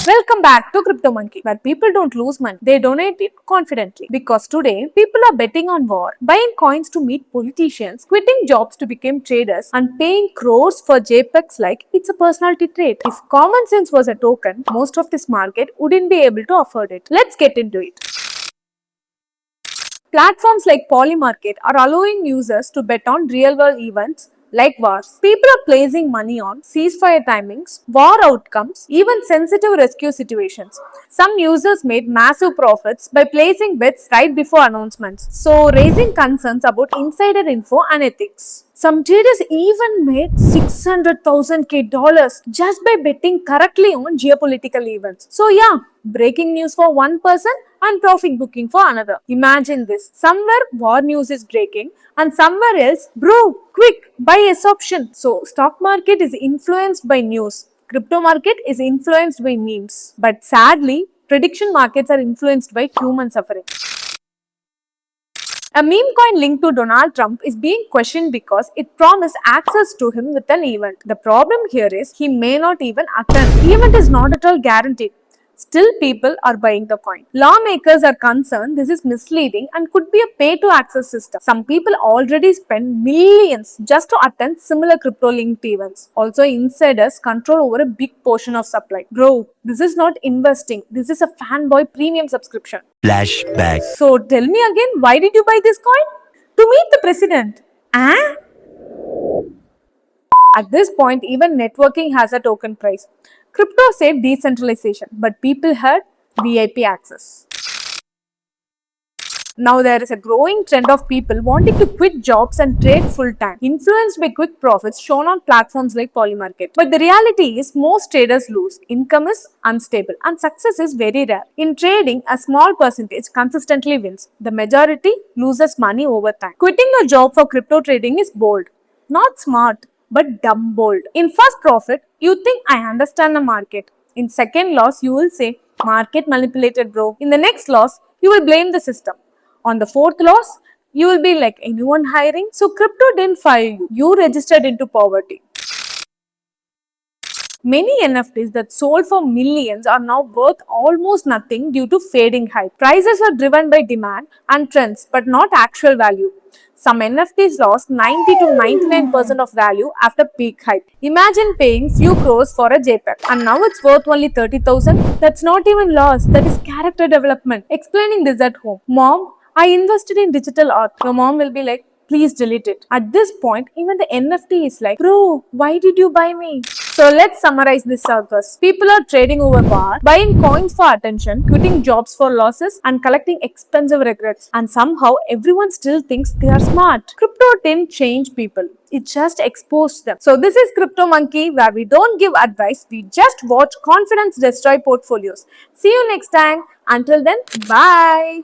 Welcome back to Crypto Monkey, where people don't lose money, they donate it confidently. Because today, people are betting on war, buying coins to meet politicians, quitting jobs to become traders, and paying crores for JPEGs like it's a personality trait. If common sense was a token, most of this market wouldn't be able to afford it. Let's get into it. Platforms like Polymarket are allowing users to bet on real world events like wars. People are placing money on ceasefire timings, war outcomes, even sensitive rescue situations. Some users made massive profits by placing bets right before announcements, so raising concerns about insider info and ethics. Some traders even made 600,000 dollars just by betting correctly on geopolitical events. So yeah, breaking news for one person and profit booking for another. Imagine this. Somewhere war news is breaking and somewhere else, bro, quick, buy S option. So stock market is influenced by news. Crypto market is influenced by memes. But sadly, prediction markets are influenced by human suffering. A meme coin linked to Donald Trump is being questioned because it promised access to him with an event. The problem here is he may not even attend. The event is not at all guaranteed. Still, people are buying the coin. Lawmakers are concerned this is misleading and could be a pay to access system. Some people already spend millions just to attend similar crypto linked events. Also, insiders control over a big portion of supply. Bro, this is not investing, this is a fanboy premium subscription. Flashback. So, tell me again, why did you buy this coin? To meet the president. Ah? At this point, even networking has a token price. Crypto said decentralization, but people heard VIP access. Now there is a growing trend of people wanting to quit jobs and trade full time, influenced by quick profits shown on platforms like Polymarket. But the reality is most traders lose, income is unstable, and success is very rare. In trading, a small percentage consistently wins. The majority loses money over time. Quitting a job for crypto trading is bold, not smart, but dumb bold. In first profit, you think I understand the market. In second loss, you will say market manipulated, bro. In the next loss, you will blame the system. On the fourth loss, you will be like, anyone hiring? So crypto didn't fire you. You registered into poverty. Many NFTs that sold for millions are now worth almost nothing due to fading hype. Prices were driven by demand and trends, but not actual value. Some NFTs lost 90 to 99% of value after peak hype. Imagine paying few crores for a JPEG and now it's worth only 30,000. That's not even loss, that is character development. Explaining this at home. Mom, I invested in digital art. Your mom will be like, please delete it. At this point, even the NFT is like, bro, why did you buy me? So let's summarize this circus. People are trading over bar, buying coins for attention, quitting jobs for losses, and collecting expensive regrets. And somehow everyone still thinks they are smart. Crypto didn't change people. It just exposed them. So this is Crypto Monkey, where we don't give advice, we just watch confidence destroy portfolios. See you next time. Until then, bye.